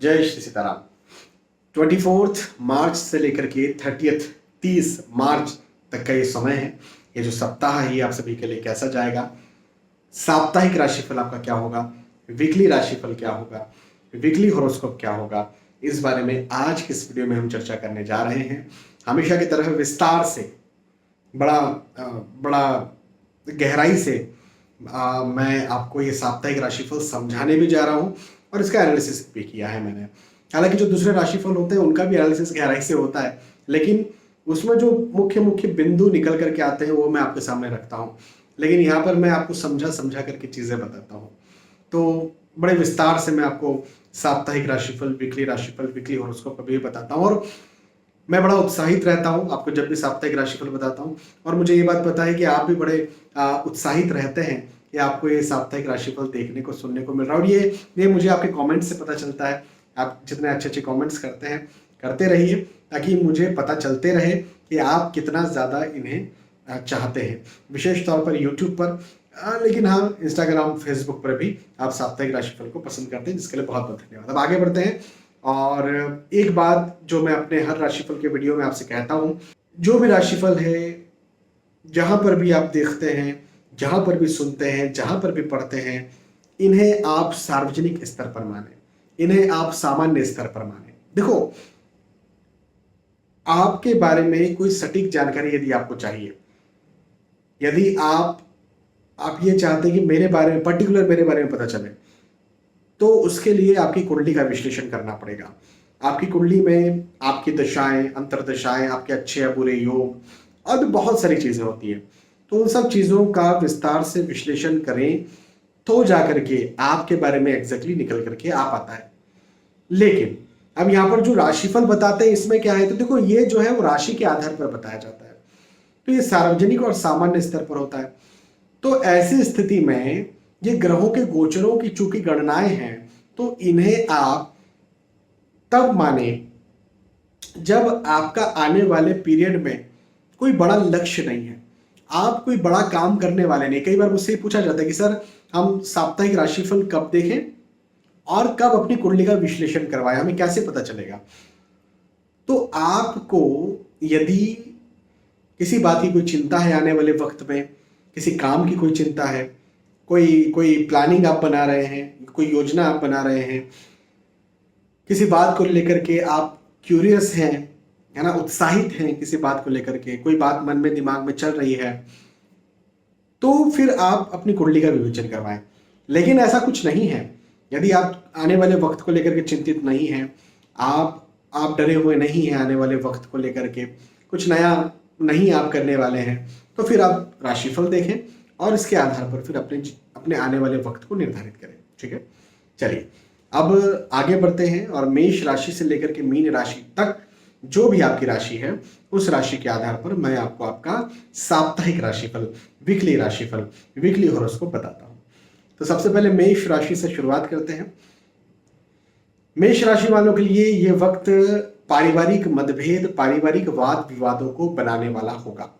जय श्री सीताराम। 24 मार्च से लेकर के 30 मार्च तक का ये समय है। ये जो सप्ताह है ये आप सभी के लिए कैसा जाएगा, साप्ताहिक राशिफल आपका क्या होगा, वीकली राशिफल क्या होगा, वीकली हॉरोस्कोप क्या होगा, इस बारे में आज की इस वीडियो में हम चर्चा करने जा रहे हैं। हमेशा की तरह विस्तार से बड़ा गहराई से मैं आपको ये साप्ताहिक राशिफल समझाने भी जा रहा हूँ और इसका एनालिसिस भी किया है मैंने। हालांकि जो दूसरे राशिफल होते हैं उनका भी एनालिसिस गहराई से होता है, लेकिन उसमें जो मुख्य मुख्य बिंदु निकल करके आते हैं वो मैं आपके सामने रखता हूँ। लेकिन यहाँ पर मैं आपको समझा करके चीज़ें बताता हूँ। तो बड़े विस्तार से मैं आपको साप्ताहिक राशिफल, वीकली हॉरोस्कोप कभी भी बताता हूँ और मैं बड़ा उत्साहित रहता हूँ आपको जब भी साप्ताहिक राशिफल बताता हूँ। और मुझे ये बात पता है कि आप भी बड़े उत्साहित रहते हैं कि आपको ये साप्ताहिक राशिफल देखने को, सुनने को मिल रहा है। और ये मुझे आपके कमेंट्स से पता चलता है। आप जितने अच्छे कमेंट्स करते हैं करते रहिए, ताकि मुझे पता चलते रहे कि आप कितना ज़्यादा इन्हें चाहते हैं, विशेष तौर पर यूट्यूब पर, लेकिन हाँ इंस्टाग्राम, फेसबुक पर भी आप साप्ताहिक राशिफल को पसंद करते हैं, जिसके लिए बहुत बहुत धन्यवाद। अब आगे बढ़ते हैं। और एक बात जो मैं अपने हर राशिफल के वीडियो में आपसे कहता हूँ, जो भी राशिफल है, जहाँ पर भी आप देखते हैं, जहाँ पर भी सुनते हैं, जहाँ पर भी पढ़ते हैं, इन्हें आप सार्वजनिक स्तर पर माने, इन्हें आप सामान्य स्तर पर माने। देखो, आपके बारे में कोई सटीक जानकारी यदि आपको चाहिए, यदि आप ये चाहते हैं कि मेरे बारे में, पर्टिकुलर मेरे बारे में पता चले, तो उसके लिए आपकी कुंडली का विश्लेषण करना पड़ेगा। आपकी कुंडली में आपकी दशाएं, अंतर्दशाएं, आपके अच्छे या बुरे योग और भी बहुत सारी चीजें होती है। तो उन सब चीजों का विस्तार से विश्लेषण करें तो जाकर के आपके बारे में एग्जैक्टली निकल करके आ पाता है। लेकिन अब यहाँ पर जो राशिफल बताते हैं इसमें क्या है, तो देखो ये जो है वो राशि के आधार पर बताया जाता है, तो ये सार्वजनिक और सामान्य स्तर पर होता है। तो ऐसी स्थिति में ये ग्रहों के गोचरों की चूंकि गणनाएं हैं, तो इन्हें आप तब माने जब आपका आने वाले पीरियड में कोई बड़ा लक्ष्य नहीं है, आप कोई बड़ा काम करने वाले नहीं। कई बार मुझसे पूछा जाता है कि सर हम साप्ताहिक राशिफल कब देखें और कब अपनी कुंडली का विश्लेषण करवाएं, हमें कैसे पता चलेगा। तो आपको यदि किसी बात की कोई चिंता है, आने वाले वक्त में किसी काम की कोई चिंता है, कोई प्लानिंग आप बना रहे हैं, कोई योजना आप बना रहे हैं, किसी बात को लेकर के आप क्यूरियस हैं, है ना, उत्साहित हैं किसी बात को लेकर के, कोई बात मन में दिमाग में चल रही है, तो फिर आप अपनी कुंडली का विवेचन करवाएं। लेकिन ऐसा कुछ नहीं है, यदि आप आने वाले वक्त को लेकर के चिंतित नहीं हैं, आप डरे हुए नहीं हैं आने वाले वक्त को लेकर के, कुछ नया नहीं आप करने वाले हैं, तो फिर आप राशिफल देखें और इसके आधार पर फिर अपने आने वाले वक्त को निर्धारित करें। ठीक है, चलिए अब आगे बढ़ते हैं। और मेष राशि से लेकर के मीन राशि तक जो भी आपकी राशि है, उस राशि के आधार पर मैं आपको आपका साप्ताहिक राशिफल, वीकली हॉरोस्कोप बताता हूं। तो सबसे पहले मेष राशि से शुरुआत करते हैं। मेष राशि वालों के लिए यह वक्त पारिवारिक मतभेद, पारिवारिक वाद विवादों को बनाने वाला होगा।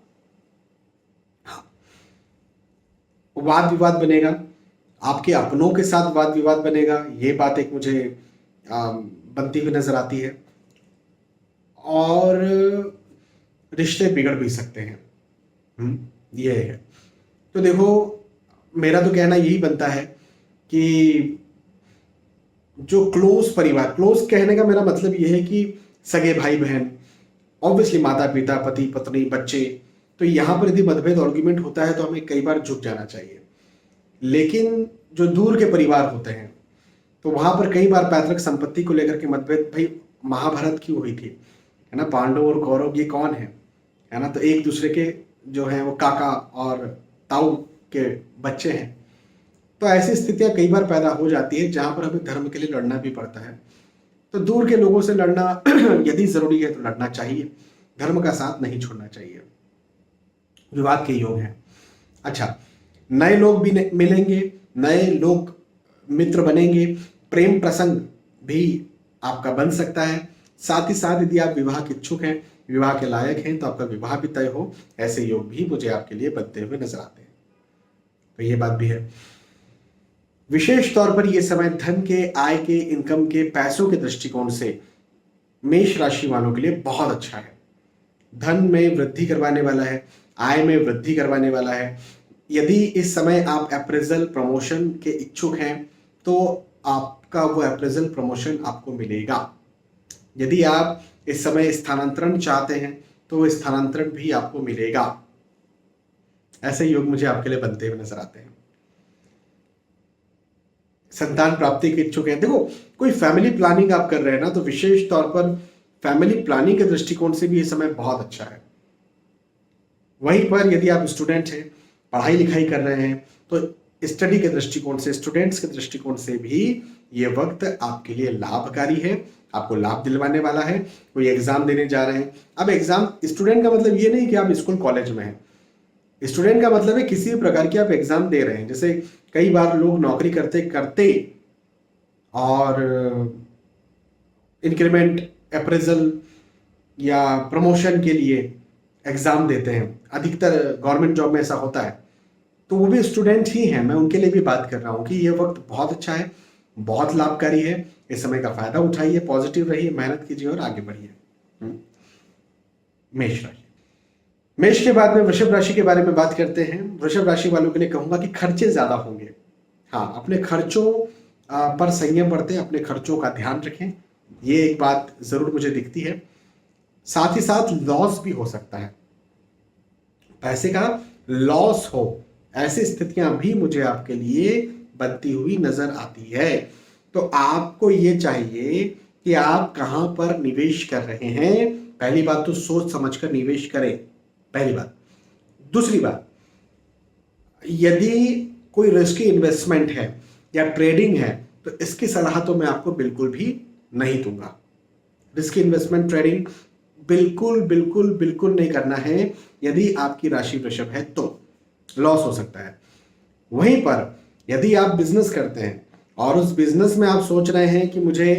वाद विवाद बनेगा, आपके अपनों के साथ वाद विवाद बनेगा, ये बात एक मुझे बनती हुई नजर आती है। और रिश्ते बिगड़ भी सकते हैं, ये है। तो देखो, मेरा तो कहना यही बनता है कि जो क्लोज परिवार, क्लोज कहने का मेरा मतलब ये है कि सगे भाई बहन, ऑब्वियसली माता पिता, पति पत्नी, बच्चे, तो यहाँ पर यदि मतभेद, आर्ग्यूमेंट होता है तो हमें कई बार झुक जाना चाहिए। लेकिन जो दूर के परिवार होते हैं, तो वहां पर कई बार पैतृक संपत्ति को लेकर के मतभेद, भाई महाभारत क्यों हुई थी, है ना, पांडव और कौरव ये कौन है ना, तो एक दूसरे के जो है वो काका और ताऊ के बच्चे हैं। तो ऐसी स्थितियां कई बार पैदा हो जाती है जहां पर हमें धर्म के लिए लड़ना भी पड़ता है। तो दूर के लोगों से लड़ना यदि जरूरी है तो लड़ना चाहिए, धर्म का साथ नहीं छोड़ना चाहिए। विवाद के योग हैं। अच्छा, नए लोग भी मिलेंगे, नए लोग मित्र बनेंगे, प्रेम प्रसंग भी आपका बन सकता है। साथ ही साथ यदि आप विवाह के इच्छुक हैं, विवाह के लायक हैं, तो आपका विवाह भी तय हो, ऐसे योग भी मुझे आपके लिए बनते हुए नजर आते हैं। तो ये बात भी है। विशेष तौर पर यह समय धन के, आय के, इनकम के, पैसों के दृष्टिकोण से मेष राशि वालों के लिए बहुत अच्छा है। धन में वृद्धि करवाने वाला है, आय में वृद्धि करवाने वाला है। यदि इस समय आप अप्रेजल प्रमोशन के इच्छुक हैं तो आपका वो अप्रेजल प्रमोशन आपको मिलेगा। यदि आप इस समय स्थानांतरण चाहते हैं तो वो स्थानांतरण भी आपको मिलेगा। ऐसे योग मुझे आपके लिए बनते हुए नजर आते हैं। संतान प्राप्ति के इच्छुक हैं, देखो कोई फैमिली प्लानिंग आप कर रहे हैं ना, तो विशेष तौर पर फैमिली प्लानिंग के दृष्टिकोण से भी ये समय बहुत अच्छा है। वहीं पर यदि आप स्टूडेंट हैं, पढ़ाई लिखाई कर रहे हैं, तो स्टडी के दृष्टिकोण से, स्टूडेंट्स के दृष्टिकोण से भी ये वक्त आपके लिए लाभकारी है, आपको लाभ दिलवाने वाला है। कोई एग्जाम देने जा रहे हैं, अब एग्जाम, स्टूडेंट का मतलब ये नहीं कि आप स्कूल कॉलेज में हैं। स्टूडेंट का मतलब है किसी भी प्रकार की आप एग्जाम दे रहे हैं। जैसे कई बार लोग नौकरी करते करते और इंक्रीमेंट, अप्रेजल या प्रमोशन के लिए एग्जाम देते हैं। अधिकतर गवर्नमेंट जॉब में ऐसा होता है, तो वो भी स्टूडेंट ही हैं। मैं उनके लिए भी बात कर रहा हूँ कि ये वक्त बहुत अच्छा है, बहुत लाभकारी है। इस समय का फायदा उठाइए, पॉजिटिव रहिए, मेहनत कीजिए और आगे बढ़िए। मेष राशि। मेष के बाद में वृषभ राशि के बारे में बात करते हैं। वृषभ राशि वालों के लिए कहूंगा कि खर्चे ज्यादा होंगे। हाँ, अपने खर्चों पर संयम बरतें, अपने खर्चों का ध्यान रखें, ये एक बात जरूर मुझे दिखती है। साथ ही साथ लॉस भी हो सकता है, पैसे का लॉस हो, ऐसी स्थितियां भी मुझे आपके लिए बनती हुई नजर आती है। तो आपको ये चाहिए कि आप कहां पर निवेश कर रहे हैं। पहली बात तो सोच समझकर निवेश करें, पहली बात। दूसरी बात, यदि कोई रिस्की इन्वेस्टमेंट है या ट्रेडिंग है तो इसकी सलाह तो मैं आपको बिल्कुल भी नहीं दूंगा। रिस्की इन्वेस्टमेंट, ट्रेडिंग बिल्कुल बिल्कुल बिल्कुल नहीं करना है। यदि आपकी राशि वृषभ है तो लॉस हो सकता है। वहीं पर यदि आप बिजनेस करते हैं और उस बिजनेस में आप सोच रहे हैं कि मुझे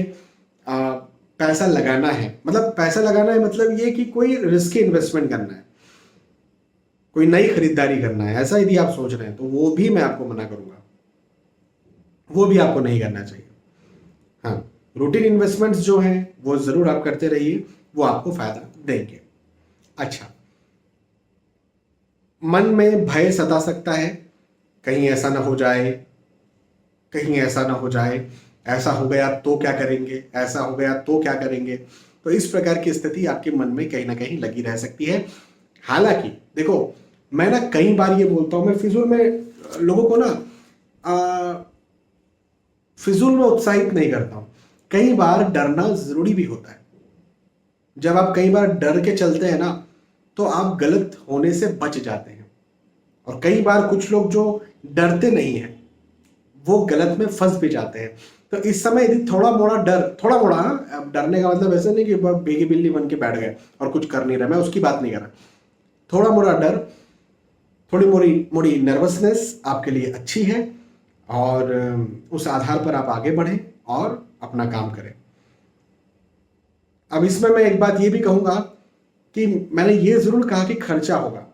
पैसा लगाना है, मतलब पैसा लगाना है मतलब ये कि कोई रिस्की इन्वेस्टमेंट करना है, कोई नई खरीदारी करना है, ऐसा यदि आप सोच रहे हैं तो वो भी मैं आपको मना करूंगा, वो भी आपको नहीं करना चाहिए। हाँ, रूटीन इन्वेस्टमेंट्स जो हैं वो जरूर आप करते रहिए, वो आपको फायदा देंगे। अच्छा, मन में भय सता सकता है, कहीं ऐसा ना हो जाए, कहीं ऐसा ना हो जाए, ऐसा हो गया तो क्या करेंगे, ऐसा हो गया तो क्या करेंगे। तो इस प्रकार की स्थिति आपके मन में कहीं ना कहीं लगी रह सकती है। हालांकि देखो, मैं ना कई बार ये बोलता हूं, मैं फिजूल में लोगों को ना फिजूल में उत्साहित नहीं करता हूं। कई बार डरना जरूरी भी होता है। जब आप कई बार डर के चलते हैं ना तो आप गलत होने से बच जाते हैं। और कई बार कुछ लोग जो डरते नहीं हैं वो गलत में फंस भी जाते हैं। तो इस समय यदि थोड़ा मोड़ा डर, थोड़ा मोड़ा, अब डरने का मतलब ऐसा नहीं कि बेगी बिल्ली बन के बैठ गए और कुछ कर नहीं रहे, मैं उसकी बात नहीं कर रहा। थोड़ा मोड़ा डर, थोड़ी मोड़ी मोड़ी नर्वसनेस आपके लिए अच्छी है और उस आधार पर आप आगे बढ़ें और अपना काम करें। अब इसमें मैं एक बात ये भी कहूंगा कि मैंने ये जरूर कहा कि खर्चा होगा,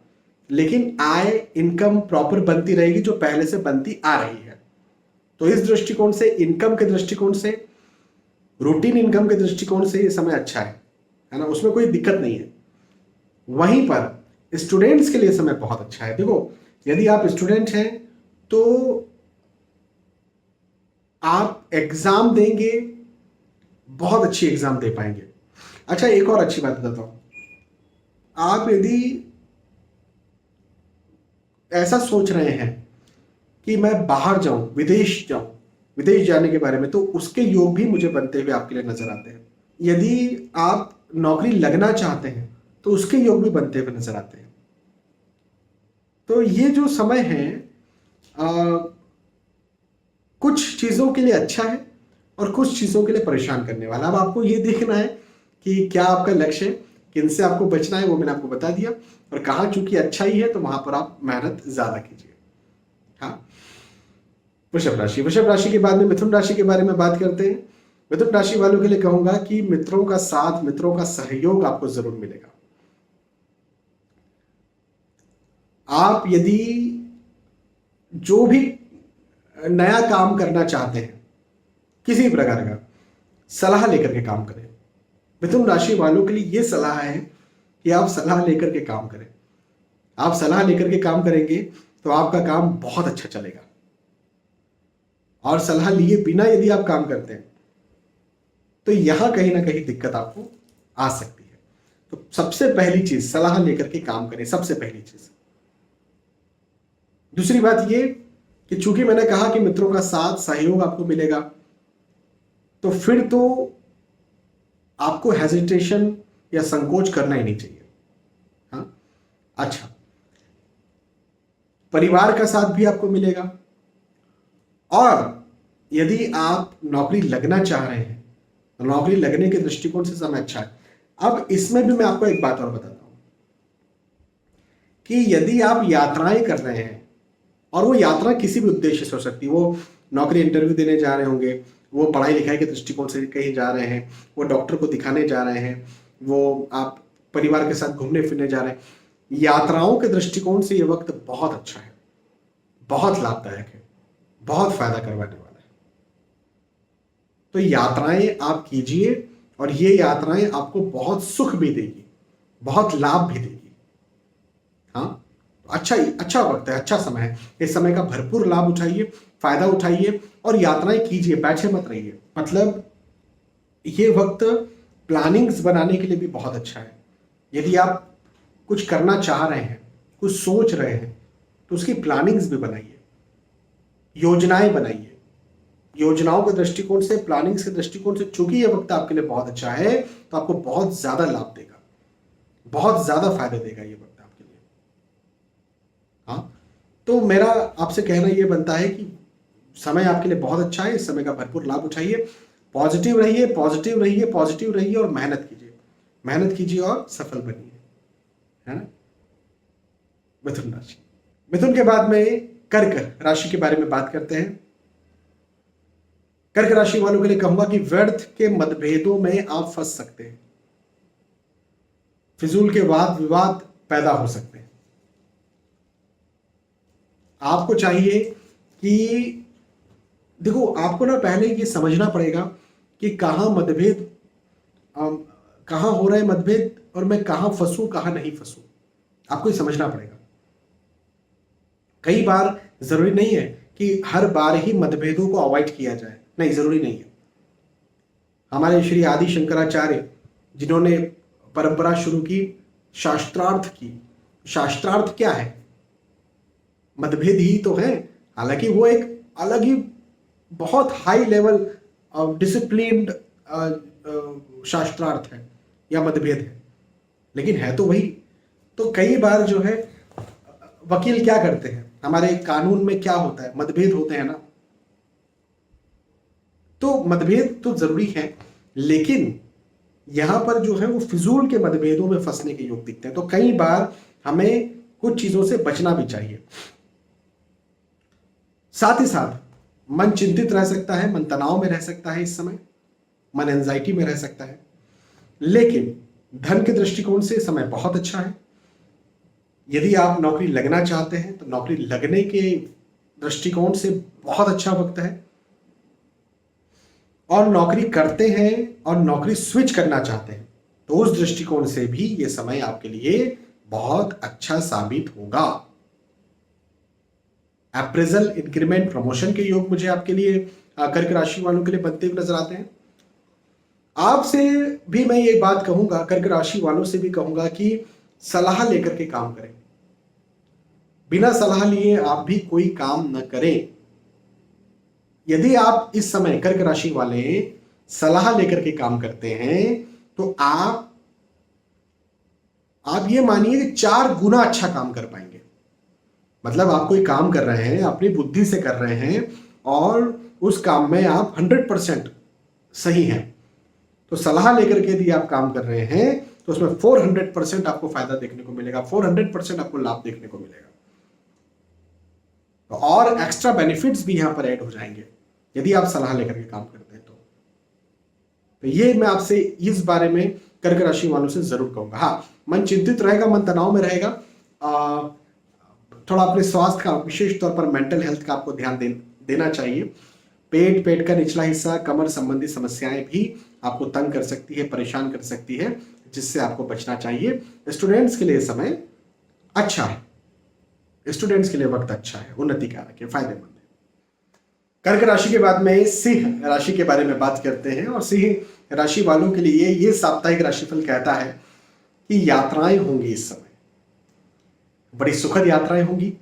लेकिन आय, इनकम प्रॉपर बनती रहेगी जो पहले से बनती आ रही है। तो इस दृष्टिकोण से, इनकम के दृष्टिकोण से, रूटीन इनकम के दृष्टिकोण से ये समय अच्छा है ना, उसमें कोई दिक्कत नहीं है। वहीं पर स्टूडेंट्स के लिए समय बहुत अच्छा है। देखो, यदि आप स्टूडेंट हैं तो आप एग्जाम देंगे, बहुत अच्छी एग्जाम दे पाएंगे। अच्छा, एक और अच्छी बात बताता हूं, आप यदि ऐसा सोच रहे हैं कि मैं बाहर जाऊं, विदेश जाऊं, विदेश जाने के बारे में, तो उसके योग भी मुझे बनते हुए आपके लिए नजर आते हैं। यदि आप नौकरी लगना चाहते हैं तो उसके योग भी बनते हुए नजर आते हैं। तो ये जो समय है कुछ चीजों के लिए अच्छा है और कुछ चीजों के लिए परेशान करने वाला। अब आपको ये देखना है कि क्या आपका लक्ष्य है, किनसे आपको बचना है, वो मैंने आपको बता दिया। और कहाँ चूंकि अच्छा ही है तो वहां पर आप मेहनत ज्यादा कीजिए। हाँ, वृषभ राशि। वृषभ राशि के बाद में मिथुन राशि के बारे में बात करते हैं। मिथुन राशि वालों के लिए कहूंगा कि मित्रों का साथ, मित्रों का सहयोग आपको जरूर मिलेगा। आप यदि जो भी नया काम करना चाहते हैं, किसी प्रकार का, सलाह लेकर के काम करें। मिथुन राशि वालों के लिए ये सलाह है कि आप सलाह लेकर के काम करें। आप सलाह लेकर के काम करेंगे तो आपका काम बहुत अच्छा चलेगा। और सलाह लिए बिना यदि आप काम करते हैं तो यहां कहीं ना कहीं दिक्कत आपको आ सकती है। तो सबसे पहली चीज, सलाह लेकर के काम करें, सबसे पहली चीज। दूसरी बात ये कि चूंकि मैंने कहा कि मित्रों का साथ सहयोग आपको मिलेगा, तो फिर तो आपको हेजिटेशन या संकोच करना ही नहीं चाहिए। हाँ, अच्छा, परिवार का साथ भी आपको मिलेगा। और यदि आप नौकरी लगना चाह रहे हैं तो नौकरी लगने के दृष्टिकोण से समय अच्छा है। अब इसमें भी मैं आपको एक बात और बताता हूं कि यदि आप यात्राएं कर रहे हैं, और वो यात्रा किसी भी उद्देश्य से हो सकती है, वो नौकरी इंटरव्यू देने जा रहे होंगे, वो पढ़ाई लिखाई के दृष्टिकोण से कहीं जा रहे हैं, वो डॉक्टर को दिखाने जा रहे हैं, वो आप परिवार के साथ घूमने फिरने जा रहे हैं, यात्राओं के दृष्टिकोण से ये वक्त बहुत अच्छा है, बहुत लाभदायक है, बहुत फायदा करवाने वाला है। तो यात्राएं आप कीजिए, और ये यात्राएं आपको बहुत सुख भी देगी, बहुत लाभ भी देगी। हाँ, अच्छा वक्त है, अच्छा समय है। इस समय का भरपूर लाभ उठाइए, फायदा उठाइए और यात्राएं कीजिए, बैठे मत रहिए। मतलब ये वक्त प्लानिंग्स बनाने के लिए भी बहुत अच्छा है। यदि आप कुछ करना चाह रहे हैं, कुछ सोच रहे हैं, तो उसकी प्लानिंग्स भी बनाइए, योजनाएं बनाइए। योजनाओं के दृष्टिकोण से, प्लानिंग्स के दृष्टिकोण से, चूंकि ये वक्त आपके लिए बहुत अच्छा है, तो आपको बहुत ज्यादा लाभ देगा, बहुत ज्यादा फायदा देगा ये वक्त आपके लिए। हाँ, तो मेरा आपसे कहना यह बनता है कि समय आपके लिए बहुत अच्छा है, इस समय का भरपूर लाभ उठाइए, पॉजिटिव रहिए, पॉजिटिव रहिए, पॉजिटिव रहिए और मेहनत कीजिए, मेहनत कीजिए और सफल बनिए, है ना। मिथुन राशि, मिथुन के बाद में कर्क राशि के बारे में बात करते हैं। कर्क राशि वालों के लिए कहूंगा कि व्यर्थ के मतभेदों में आप फंस सकते हैं, फिजूल के वाद विवाद पैदा हो सकते हैं। आपको चाहिए कि देखो, आपको ना पहले ये समझना पड़ेगा कि कहां मतभेद, कहां हो रहे मतभेद, और मैं कहां फंसूं, कहां नहीं फंसूं। आपको ये समझना पड़ेगा। कई बार जरूरी नहीं है कि हर बार ही मतभेदों को अवॉइड किया जाए, नहीं, जरूरी नहीं है। हमारे श्री आदि शंकराचार्य, जिन्होंने परंपरा शुरू की शास्त्रार्थ की, शास्त्रार्थ क्या है? मतभेद ही तो है। हालांकि वो एक अलग ही बहुत हाई लेवल डिसिप्लिन्ड शास्त्रार्थ है या मतभेद है, लेकिन है तो वही। तो कई बार जो है वकील क्या करते हैं, हमारे कानून में क्या होता है, मतभेद होते हैं ना। तो मतभेद तो जरूरी है, लेकिन यहां पर जो है वो फिजूल के मतभेदों में फंसने के योग दिखते हैं। तो कई बार हमें कुछ चीजों से बचना भी चाहिए। साथ ही साथ मन चिंतित रह सकता है, मन तनाव में रह सकता है, इस समय मन एंजाइटी में रह सकता है। लेकिन धन के दृष्टिकोण से समय बहुत अच्छा है। यदि आप नौकरी लगना चाहते हैं तो नौकरी लगने के दृष्टिकोण से बहुत अच्छा वक्त है। और नौकरी करते हैं और नौकरी स्विच करना चाहते हैं तो उस दृष्टिकोण से भी यह समय आपके लिए बहुत अच्छा साबित होगा। अप्रेजल, इंक्रीमेंट, प्रमोशन के योग मुझे आपके लिए कर्क राशि वालों के लिए बनते हुए नजर आते हैं। आपसे भी मैं ये बात कहूंगा, कर्क राशि वालों से भी कहूंगा कि सलाह लेकर के काम करें। बिना सलाह लिए आप भी कोई काम न करें। यदि आप इस समय कर्क राशि वाले सलाह लेकर के काम करते हैं तो आप ये मानिए कि 4 गुना अच्छा काम कर पाएंगे। मतलब आप कोई काम कर रहे हैं, अपनी बुद्धि से कर रहे हैं और उस काम में आप 100% सही हैं, तो सलाह लेकर के यदि आप काम कर रहे हैं तो उसमें 400% आपको फायदा देखने को मिलेगा, 400% आपको लाभ देखने को मिलेगा। तो और एक्स्ट्रा बेनिफिट्स भी यहां पर ऐड हो जाएंगे यदि आप सलाह लेकर के काम करते हैं तो ये मैं आपसे इस बारे में कर्क राशि वालों से जरूर कहूंगा। हाँ, मन चिंतित रहेगा, मन तनाव में रहेगा। थोड़ा अपने स्वास्थ्य का, विशेष तौर पर मेंटल हेल्थ का आपको ध्यान देना चाहिए। पेट का निचला हिस्सा, कमर संबंधी समस्याएं भी आपको तंग कर सकती है, परेशान कर सकती है, जिससे आपको बचना चाहिए। स्टूडेंट्स के लिए समय अच्छा है, स्टूडेंट्स के लिए वक्त अच्छा है, उन्नति कारक है, फायदेमंद है। कर्क राशि के बाद में सिंह राशि के बारे में बात करते हैं, और सिंह राशि वालों के लिए ये साप्ताहिक राशिफल कहता है कि यात्राएं होंगी इस समय, बड़ी सुखद यात्राएं होंगी।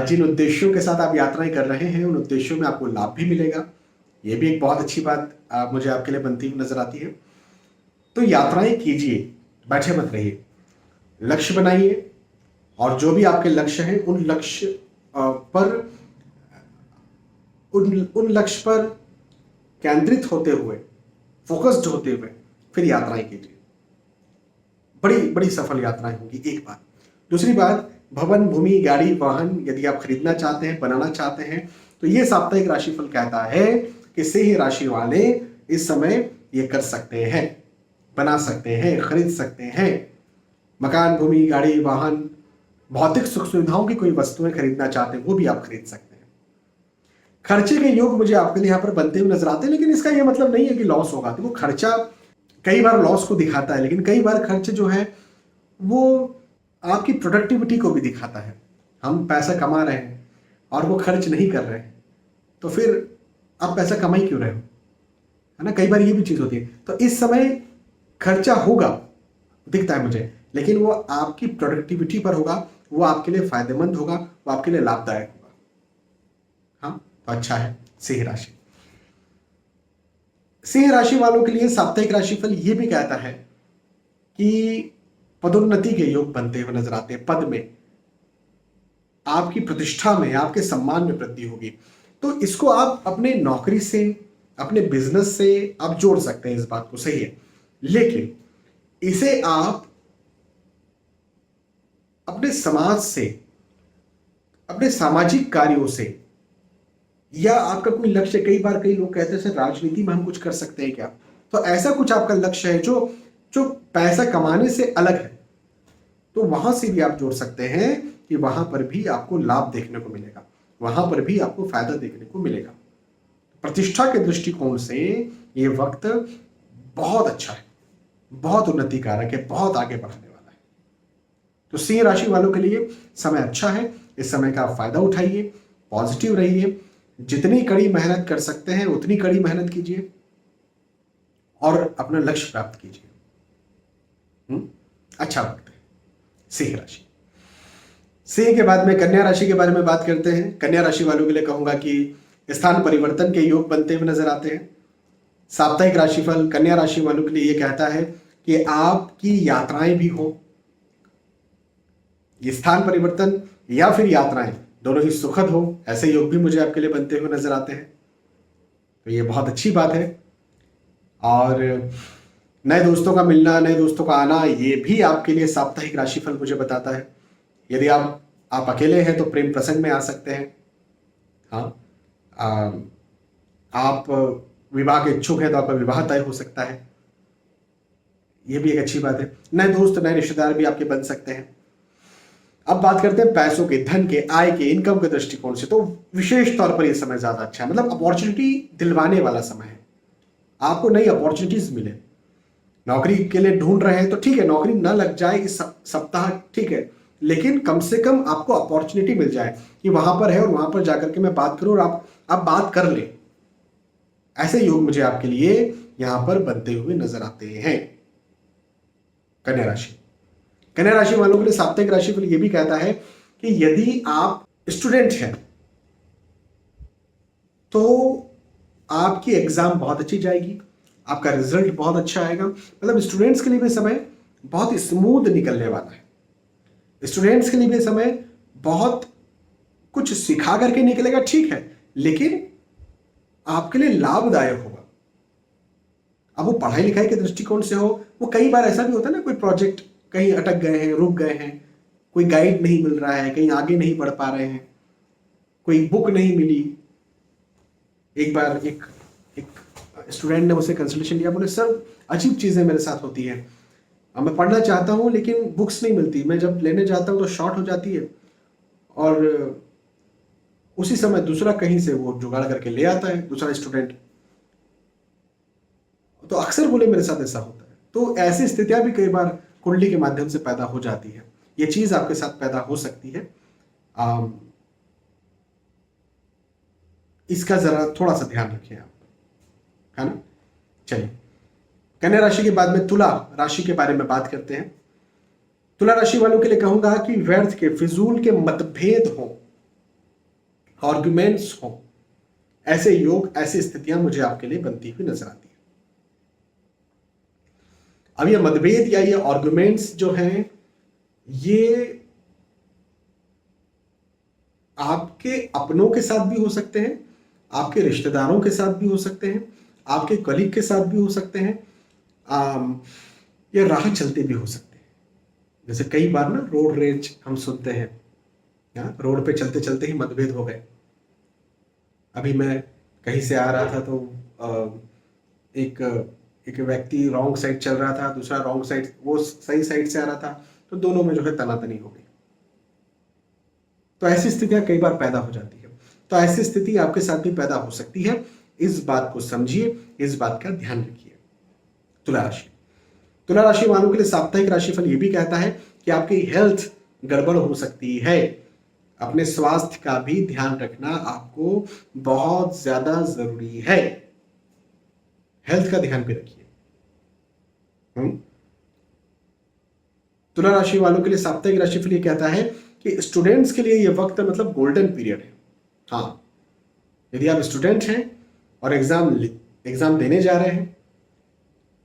जिन उद्देश्यों के साथ आप यात्राएं कर रहे हैं उन उद्देश्यों में आपको लाभ भी मिलेगा। ये भी एक बहुत अच्छी बात मुझे आपके लिए बनती हुई नजर आती है। तो यात्राएं कीजिए, बैठे मत रहिए, लक्ष्य बनाइए, और जो भी आपके लक्ष्य हैं उन लक्ष्य पर केंद्रित होते हुए, फोकस्ड होते हुए फिर यात्राएं कीजिए। बड़ी बड़ी सफल यात्राएं होंगी, एक बात। दूसरी बात, भवन, भूमि, गाड़ी, वाहन यदि आप खरीदना चाहते हैं, बनाना चाहते हैं, तो ये साप्ताहिक राशिफल कहता है कि सिंह राशि वाले इस समय ये कर सकते हैं, बना सकते हैं, खरीद सकते हैं। मकान, भूमि, गाड़ी, वाहन, भौतिक सुख सुविधाओं की कोई वस्तुएं खरीदना चाहते हैं वो भी आप खरीद सकते हैं। खर्चे के योग मुझे आपके लिए यहाँ पर बनते हुए नजर आते हैं, लेकिन इसका यह मतलब नहीं है कि लॉस होगा। देखो, खर्चा कई बार लॉस को दिखाता है, लेकिन कई बार खर्च जो है वो आपकी प्रोडक्टिविटी को भी दिखाता है। हम पैसा कमा रहे हैं और वो खर्च नहीं कर रहे हैं, तो फिर आप पैसा कमा ही क्यों रहे हो, है ना। कई बार ये भी चीज होती है। तो इस समय खर्चा होगा, दिखता है मुझे, लेकिन वो आपकी प्रोडक्टिविटी पर होगा, वो आपके लिए फायदेमंद होगा, वो आपके लिए लाभदायक होगा। हाँ, तो अच्छा है। सिंह राशि, सिंह राशि वालों के लिए साप्ताहिक राशिफल ये भी कहता है कि पदोन्नति के योग बनते हुए नजर आते हैं। पद में, आपकी प्रतिष्ठा में, आपके सम्मान में वृद्धि होगी। तो इसको आप अपने नौकरी से, अपने बिजनेस से आप जोड़ सकते हैं, इस बात को, सही है। लेकिन इसे आप अपने समाज से, अपने सामाजिक कार्यों से, या आपका कोई लक्ष्य, कई बार कई लोग कहते हैं सर राजनीति में हम कुछ कर सकते हैं क्या, तो ऐसा कुछ आपका लक्ष्य है जो जो पैसा कमाने से अलग है, तो वहां से भी आप जोड़ सकते हैं कि वहां पर भी आपको लाभ देखने को मिलेगा, वहां पर भी आपको फायदा देखने को मिलेगा। प्रतिष्ठा के दृष्टिकोण से ये वक्त बहुत अच्छा है, बहुत उन्नति कारक है, बहुत आगे बढ़ाने वाला है। तो सिंह राशि वालों के लिए समय अच्छा है, इस समय का आप फायदा उठाइए, पॉजिटिव रहिए, जितनी कड़ी मेहनत कर सकते हैं उतनी कड़ी मेहनत कीजिए और अपना लक्ष्य प्राप्त कीजिए। अच्छा वक्त है। सिंह राशि, सिंह के बाद में कन्या राशि के बारे में बात करते हैं। कन्या राशि वालों के लिए कहूंगा कि स्थान परिवर्तन के योग बनते हुए नजर आते हैं। साप्ताहिक राशिफल कन्या राशि वालों के लिए यह कहता है कि आपकी यात्राएं भी हो, ये स्थान परिवर्तन या फिर यात्राएं दोनों ही सुखद हो, ऐसे योग भी मुझे आपके लिए बनते हुए नजर आते हैं। तो ये बहुत अच्छी बात है। और नए दोस्तों का मिलना, नए दोस्तों का आना, ये भी आपके लिए साप्ताहिक राशिफल मुझे बताता है। यदि आप अकेले हैं तो प्रेम प्रसंग में आ सकते हैं। हाँ, आप विवाह के इच्छुक हैं तो आपका विवाह तय हो सकता है, ये भी एक अच्छी बात है। नए दोस्त, नए रिश्तेदार भी आपके बन सकते हैं। अब बात करते हैं पैसों के, धन के, आय के, इनकम के दृष्टिकोण से, तो विशेष तौर पर यह समय ज्यादा अच्छा है। मतलब अपॉर्चुनिटी दिलवाने वाला समय है, आपको नई अपॉर्चुनिटीज मिले। नौकरी के लिए ढूंढ रहे हैं तो ठीक है, नौकरी ना लग जाए इस सप्ताह, ठीक है, लेकिन कम से कम आपको अपॉर्चुनिटी मिल जाए कि वहां पर है और वहां पर जाकर के मैं बात करूं और आप बात कर ले। ऐसे योग मुझे आपके लिए यहां पर बनते हुए नजर आते हैं। कन्या राशि, कन्या राशि वालों के लिए साप्ताहिक राशिफल यह भी कहता है कि यदि आप स्टूडेंट हैं तो आपकी एग्जाम बहुत अच्छी जाएगी, आपका रिजल्ट बहुत अच्छा आएगा। मतलब स्टूडेंट्स के लिए भी समय बहुत स्मूथ निकलने वाला है। स्टूडेंट्स के लिए भी समय बहुत कुछ सिखा करके निकलेगा, ठीक है, लेकिन आपके लिए लाभदायक होगा। अब वो पढ़ाई लिखाई के दृष्टिकोण से हो, वो कई बार ऐसा भी होता है ना, कोई प्रोजेक्ट कहीं अटक गए हैं, रुक गए हैं, कोई गाइड नहीं मिल रहा है, कहीं आगे नहीं बढ़ पा रहे हैं, कोई बुक नहीं मिली। एक बार एक स्टूडेंट ने मुझसे कंसल्टेशन लिया, बोले सर अजीब चीजें मेरे साथ होती है, अब मैं पढ़ना चाहता हूँ लेकिन बुक्स नहीं मिलती, मैं जब लेने जाता हूँ तो शॉर्ट हो जाती है और उसी समय दूसरा कहीं से वो जुगाड़ करके ले आता है, दूसरा स्टूडेंट। तो अक्सर बोले मेरे साथ ऐसा होता है। तो ऐसी स्थितियां भी कई बार कुंडली के माध्यम से पैदा हो जाती है। ये चीज आपके साथ पैदा हो सकती है। इसका जरा थोड़ा सा ध्यान रखिए आप, है ना। चलिए, कन्या राशि के बाद में तुला राशि के बारे में बात करते हैं। तुला राशि वालों के लिए कहूंगा कि व्यर्थ के, फिजूल के मतभेद हो, आर्गुमेंट्स हो, ऐसे योग, ऐसी स्थितियां मुझे आपके लिए बनती हुई नजर आती है। अब ये मतभेद या ये आर्गुमेंट्स जो हैं, ये आपके अपनों के साथ भी हो सकते हैं, आपके रिश्तेदारों के साथ भी हो सकते हैं, आपके कलीग के साथ भी हो सकते हैं, या राह चलते भी हो सकते हैं। जैसे कई बार ना रोड रेज हम सुनते हैं, रोड पे चलते चलते ही मतभेद हो गए। अभी मैं कहीं से आ रहा था तो एक एक व्यक्ति रॉन्ग साइड चल रहा था, दूसरा रॉन्ग साइड, वो सही साइड से आ रहा था, तो दोनों में जो है तनातनी हो गई। तो ऐसी स्थितियां कई बार पैदा हो जाती है। तो ऐसी स्थिति आपके साथ भी पैदा हो सकती है। इस बात को समझिए, इस बात का ध्यान रखिए। तुला राशि, तुला राशि वालों के लिए साप्ताहिक राशिफल ये भी कहता है कि आपकी हेल्थ गड़बड़ हो सकती है। अपने स्वास्थ्य का भी ध्यान रखना आपको बहुत ज्यादा जरूरी है। हेल्थ का ध्यान भी रखिए। तुला राशि वालों के लिए साप्ताहिक राशिफल ये कहता है कि स्टूडेंट्स के लिए ये वक्त मतलब गोल्डन पीरियड है। हाँ, यदि आप स्टूडेंट हैं और एग्जाम देने जा रहे हैं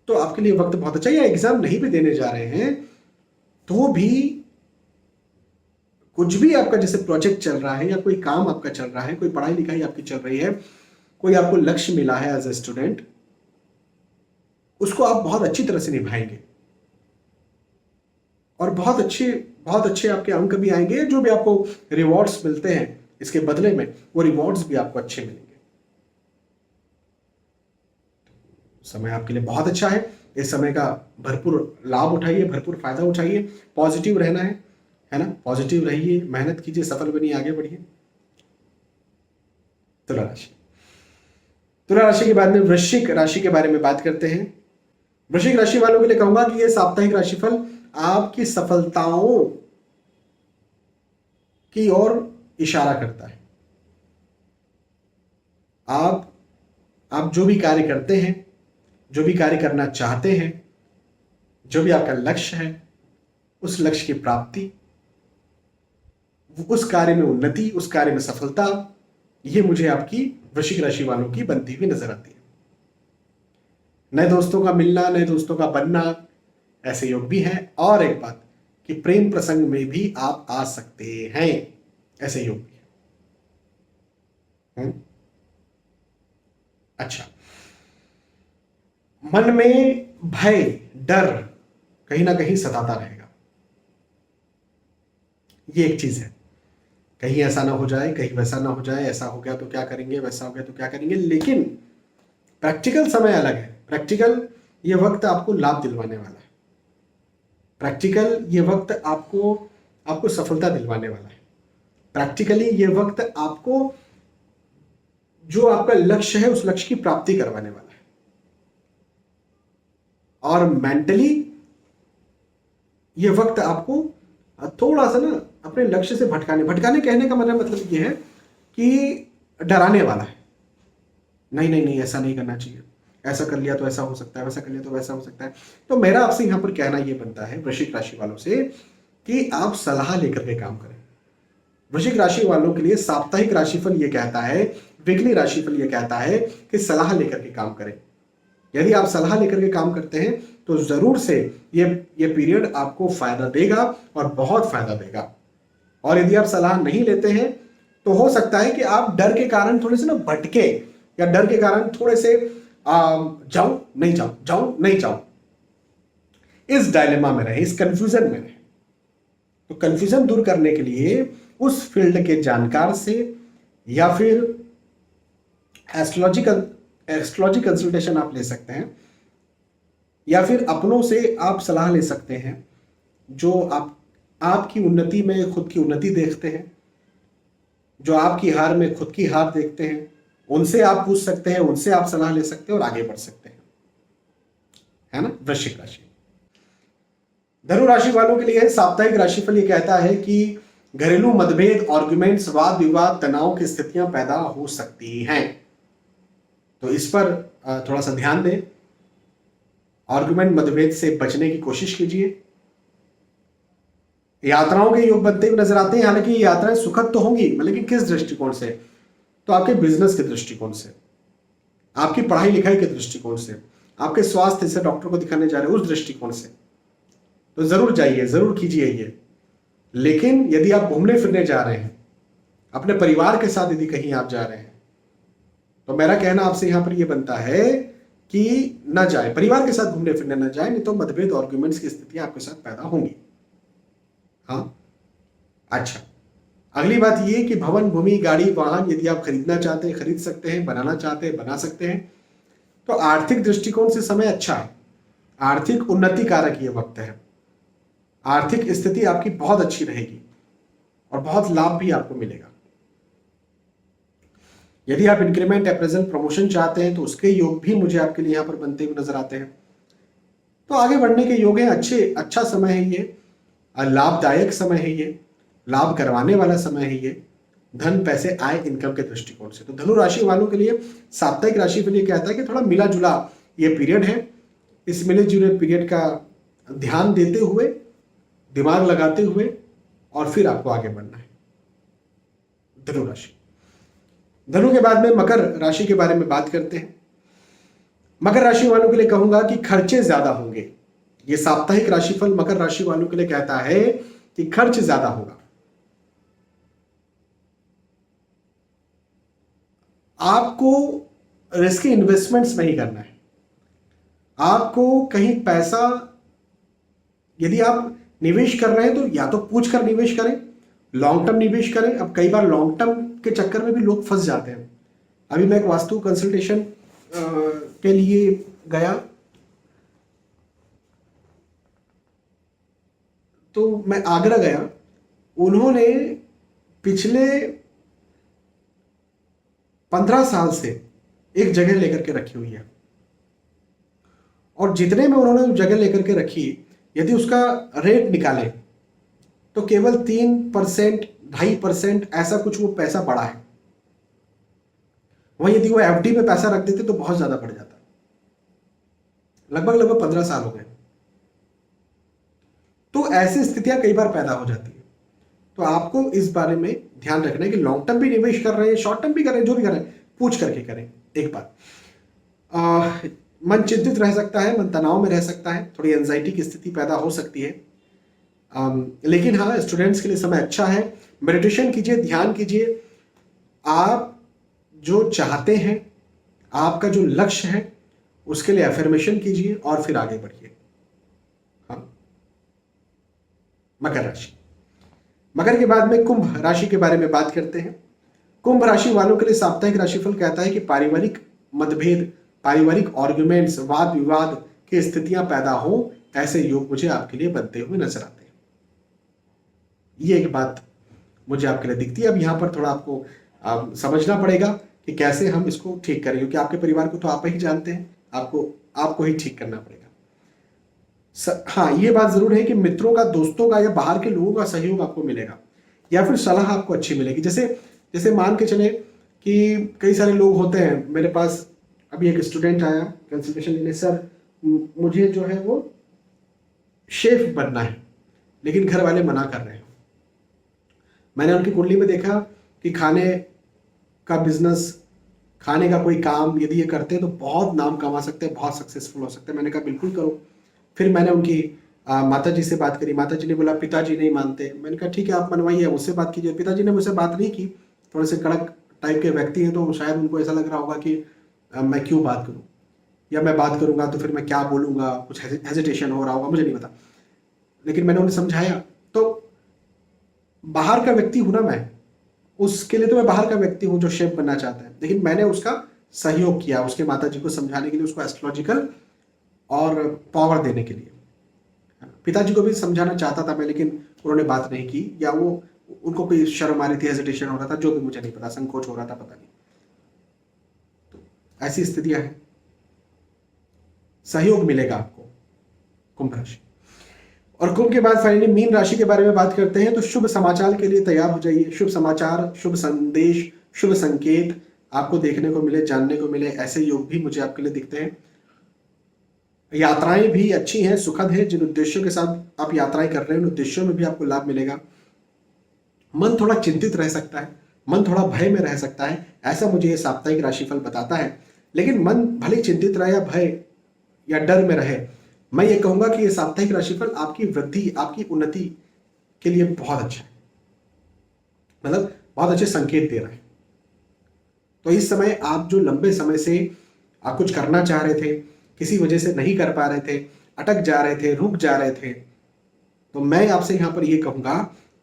तो आपके लिए वक्त बहुत अच्छा, या एग्जाम नहीं भी देने जा रहे हैं तो भी कुछ भी आपका जैसे प्रोजेक्ट चल रहा है या कोई काम आपका चल रहा है, कोई पढ़ाई लिखाई आपकी चल रही है, कोई आपको लक्ष्य मिला है एज ए स्टूडेंट, उसको आप बहुत अच्छी तरह से निभाएंगे और बहुत अच्छे आपके अंक भी आएंगे। जो भी आपको रिवॉर्ड्स मिलते हैं इसके बदले में, वो रिवॉर्ड्स भी आपको अच्छे मिलेंगे। समय आपके लिए बहुत अच्छा है। इस समय का भरपूर लाभ उठाइए, भरपूर फायदा उठाइए। पॉजिटिव रहना है ना, पॉजिटिव रहिए, मेहनत कीजिए, सफल बनिए, आगे बढ़िए। तुला राशि, तुला राशि के बाद में वृश्चिक राशि के बारे में बात करते हैं। वृश्चिक राशि वालों के लिए कहूंगा कि यह साप्ताहिक राशिफल आपकी सफलताओं की ओर इशारा करता है। आप जो भी कार्य करते हैं, जो भी कार्य करना चाहते हैं, जो भी आपका लक्ष्य है, उस लक्ष्य की प्राप्ति, उस कार्य में उन्नति, उस कार्य में सफलता, ये मुझे आपकी वृश्चिक राशि वालों की बनती हुई नजर आती है। नए दोस्तों का मिलना, नए दोस्तों का बनना, ऐसे योग भी हैं। और एक बात कि प्रेम प्रसंग में भी आप आ सकते हैं, ऐसे योग भी है। अच्छा, मन में भय, डर कहीं ना कहीं सताता रहेगा। ये एक चीज है, कहीं ऐसा ना हो जाए, कहीं वैसा ना हो जाए, ऐसा हो गया तो क्या करेंगे, वैसा हो गया तो क्या करेंगे। लेकिन प्रैक्टिकल समय अलग है। प्रैक्टिकल ये वक्त आपको लाभ दिलवाने वाला है। प्रैक्टिकल ये वक्त आपको सफलता दिलवाने वाला है। प्रैक्टिकली ये वक्त आपको जो आपका लक्ष्य है उस लक्ष्य की प्राप्ति करवाने वाला है। और मेंटली ये वक्त आपको थोड़ा सा ना अपने लक्ष्य से भटकाने कहने का मतलब ये है कि डराने वाला है। नहीं नहीं नहीं, ऐसा नहीं करना चाहिए, ऐसा कर लिया तो ऐसा हो सकता है, वैसा कर लिया तो वैसा हो सकता है। तो मेरा आपसे यहां पर कहना यह बनता है वृश्चिक राशि वालों से कि आप सलाह लेकर के काम करें। वृश्चिक राशि वालों के लिए साप्ताहिक राशिफल यह कहता है, वीकली राशिफल यह कहता है कि सलाह लेकर के काम करें। यदि आप सलाह लेकर के काम करते हैं तो जरूर से ये पीरियड आपको फायदा देगा और बहुत फायदा देगा। और यदि आप सलाह नहीं लेते हैं तो हो सकता है कि आप डर के कारण थोड़े से ना भटके, या डर के कारण थोड़े से जाऊं नहीं जाऊं, जाऊं नहीं जाऊं, इस डायलेमा में रहे, इस कंफ्यूजन में रहे। तो कंफ्यूजन दूर करने के लिए उस फील्ड के जानकार से या फिर एस्ट्रोलॉजी कंसल्टेशन आप ले सकते हैं, या फिर अपनों से आप सलाह ले सकते हैं जो आपकी उन्नति में खुद की उन्नति देखते हैं, जो आपकी हार में खुद की हार देखते हैं, उनसे आप पूछ सकते हैं, उनसे आप सलाह ले सकते हैं और आगे बढ़ सकते हैं, है ना। वृश्चिक राशि, धनु राशि वालों के लिए साप्ताहिक राशिफल ये कहता है कि घरेलू मतभेद, आर्गुमेंट्स, वाद विवाद, तनाव की स्थितियां पैदा हो सकती हैं, तो इस पर थोड़ा सा ध्यान दें। आर्गुमेंट, मतभेद से बचने की कोशिश कीजिए। यात्राओं के योग बनते हुए नजर आते हैं, हालांकि ये यात्राएं सुखद तो होंगी, लेकिन किस दृष्टिकोण से, तो आपके बिजनेस के दृष्टिकोण से, आपकी पढ़ाई लिखाई के दृष्टिकोण से, आपके स्वास्थ्य से डॉक्टर को दिखाने जा रहे हैं उस दृष्टिकोण से, तो जरूर जाइए, जरूर कीजिए ये। लेकिन यदि आप घूमने फिरने जा रहे हैं, अपने परिवार के साथ यदि कहीं आप जा रहे हैं, तो मेरा कहना आपसे यहां पर यह बनता है कि न जाए, परिवार के साथ घूमने फिरने न जाए, नहीं तो मतभेद, आर्गुमेंट्स की स्थितियां आपके साथ पैदा होंगी। हाँ, अच्छा, अगली बात ये कि भवन, भूमि, गाड़ी, वाहन यदि आप खरीदना चाहते हैं खरीद सकते हैं, बनाना चाहते हैं बना सकते हैं। तो आर्थिक दृष्टिकोण से समय अच्छा है, आर्थिक उन्नति कारक ये वक्त है, आर्थिक स्थिति आपकी बहुत अच्छी रहेगी और बहुत लाभ भी आपको मिलेगा। यदि आप इंक्रीमेंट, अप्रेजल, प्रमोशन चाहते हैं तो उसके योग भी मुझे आपके लिए यहां पर बनते हुए नजर आते हैं। तो आगे बढ़ने के योग है, अच्छा समय है ये, लाभदायक समय है ये, लाभ करवाने वाला समय है ये, धन, पैसे, आय, इनकम के दृष्टिकोण से। तो धनु राशि वालों के लिए साप्ताहिक राशि के लिए कहता है कि थोड़ा मिला जुला ये पीरियड है। इस मिले जुले पीरियड का ध्यान देते हुए, दिमाग लगाते हुए और फिर आपको आगे बढ़ना है। धनु राशि, धनु के बाद में मकर राशि के बारे में बात करते हैं। मकर राशि वालों के लिए कहूंगा कि खर्चे ज्यादा होंगे। ये साप्ताहिक राशिफल मकर राशि वालों के लिए कहता है कि खर्च ज्यादा होगा। आपको रिस्की इन्वेस्टमेंट्स नहीं करना है। आपको कहीं पैसा यदि आप निवेश कर रहे हैं तो या तो पूछ कर निवेश करें, लॉन्ग टर्म निवेश करें। अब कई बार लॉन्ग टर्म के चक्कर में भी लोग फंस जाते हैं। अभी मैं एक वास्तु कंसल्टेशन के लिए गया, तो मैं आगरा गया, उन्होंने पिछले 15 साल से एक जगह लेकर के रखी हुई है और जितने में उन्होंने जगह लेकर के रखी, यदि उसका रेट निकाले तो केवल 3%, 2.5% ऐसा कुछ वो पैसा बढ़ा है। वहीं यदि वो एफडी में पैसा रख देते तो बहुत ज्यादा बढ़ जाता। लगभग 15 साल हो गए। तो ऐसी स्थितियां कई बार पैदा हो जाती है। तो आपको इस बारे में ध्यान रखना है कि लॉन्ग टर्म भी निवेश कर रहे हैं, शॉर्ट टर्म भी कर रहे हैं, जो भी कर रहे हैं पूछ करके करें। एक बात, मन चिंतित रह सकता है, मन तनाव में रह सकता है, थोड़ी एंजाइटी की स्थिति पैदा हो सकती है। लेकिन हाँ, स्टूडेंट्स के लिए समय अच्छा है। मेडिटेशन कीजिए, ध्यान कीजिए। आप जो चाहते हैं, आपका जो लक्ष्य है, उसके लिए एफर्मेशन कीजिए और फिर आगे बढ़िए। हाँ, मकर राशि, मकर के बाद में कुंभ राशि के बारे में बात करते हैं। कुंभ राशि वालों के लिए साप्ताहिक राशिफल कहता है कि पारिवारिक मतभेद, पारिवारिक आर्गुमेंट्स, वाद विवाद की स्थितियां पैदा हो, ऐसे योग मुझे आपके लिए बनते हुए नजर आते हैं। ये एक बात मुझे आपके लिए दिखती है। अब यहां पर थोड़ा आपको समझना पड़ेगा कि कैसे हम इसको ठीक करें, क्योंकि आपके परिवार को तो आप ही जानते हैं, आपको ही ठीक करना पड़ेगा। हाँ, ये बात जरूर है कि मित्रों का, दोस्तों का या बाहर के लोगों का सहयोग आपको मिलेगा या फिर सलाह आपको अच्छी मिलेगी। जैसे मान के चले कि कई सारे लोग होते हैं, मेरे पास अभी एक स्टूडेंट आया कंसल्टेशन लेने, सर मुझे जो है वो शेफ बनना है, लेकिन घर वाले मना कर रहे हैं। मैंने उनकी कुंडली में देखा कि खाने का बिजनेस, खाने का कोई काम यदि ये करते हैं तो बहुत नाम कमा सकते हैं, बहुत सक्सेसफुल हो सकते हैं। मैंने कहा बिल्कुल करो। फिर मैंने उनकी माता जी से बात करी। माता जी ने बोला पिताजी नहीं मानते। मैंने कहा ठीक है, आप मनवाइए, मुझसे बात कीजिए। पिताजी ने मुझसे बात नहीं की, थोड़े से कड़क टाइप के व्यक्ति हैं, तो शायद उनको ऐसा लग रहा होगा कि मैं क्यों बात करूं, या मैं बात करूंगा तो फिर मैं क्या बोलूंगा, कुछ हेजिटेशन हो रहा होगा, मुझे नहीं पता। लेकिन मैंने उन्हें समझाया। तो बाहर का व्यक्ति हूं ना मैं, उसके लिए तो मैं बाहर का व्यक्ति हूं जो शेफ बनना चाहता है, लेकिन मैंने उसका सहयोग किया, उसके माता जी को समझाने के लिए, उसको एस्ट्रोलॉजिकल और पावर देने के लिए। पिताजी को भी समझाना चाहता था मैं, लेकिन उन्होंने बात नहीं की, या वो उनको कोई शर्म आ रही थी, हेजिटेशन हो रहा था, जो भी मुझे नहीं पता, संकोच हो रहा था, पता नहीं। तो ऐसी स्थितियां हैं। सहयोग मिलेगा आपको कुंभ राशि। और कुंभ के बाद फाइनली मीन राशि के बारे में बात करते हैं। तो शुभ समाचार के लिए तैयार हो जाइए। शुभ समाचार, शुभ संदेश, शुभ संकेत आपको देखने को मिले, जानने को मिले, ऐसे योग भी मुझे आपके लिए दिखते हैं। यात्राएं भी अच्छी हैं, सुखद है। जिन उद्देश्यों के साथ आप यात्राएं कर रहे हैं उन उद्देश्यों में भी आपको लाभ मिलेगा। मन थोड़ा चिंतित रह सकता है, मन थोड़ा भय में रह सकता है, ऐसा मुझे ये साप्ताहिक राशिफल बताता है। लेकिन मन भले चिंतित रहे या भय या डर में रहे, मैं ये कहूंगा कि ये साप्ताहिक राशिफल आपकी वृद्धि, आपकी उन्नति के लिए बहुत अच्छा है, मतलब बहुत अच्छे संकेत दे रहा है। तो इस समय आप जो लंबे समय से आप कुछ करना चाह रहे थे, किसी वजह से नहीं कर पा रहे थे, अटक जा रहे थे, रुक जा रहे थे, तो मैं आपसे यहां पर यह कहूंगा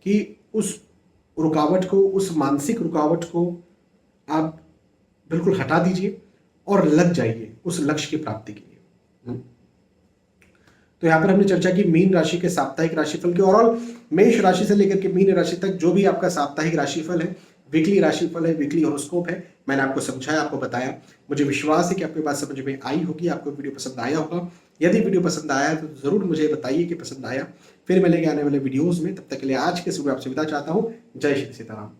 कि उस रुकावट को, उस मानसिक रुकावट को आप बिल्कुल हटा दीजिए और लग जाइए उस लक्ष्य की प्राप्ति के लिए। तो यहां पर हमने चर्चा की मीन राशि के साप्ताहिक राशिफल की। ओवरऑल मेष राशि से लेकर के मीन राशि तक जो भी आपका साप्ताहिक राशिफल है, वीकली राशिफल है, वीकली हॉरोस्कोप है, मैंने आपको समझाया, आपको बताया। मुझे विश्वास है कि आपको बात समझ में आई होगी, आपको वीडियो पसंद आया होगा। यदि वीडियो पसंद आया तो जरूर मुझे बताइए कि पसंद आया। फिर मिलेंगे आने वाले वीडियोस में, तब तक के लिए आज के सुबह आपसे विदा चाहता हूं। जय श्री सीताराम।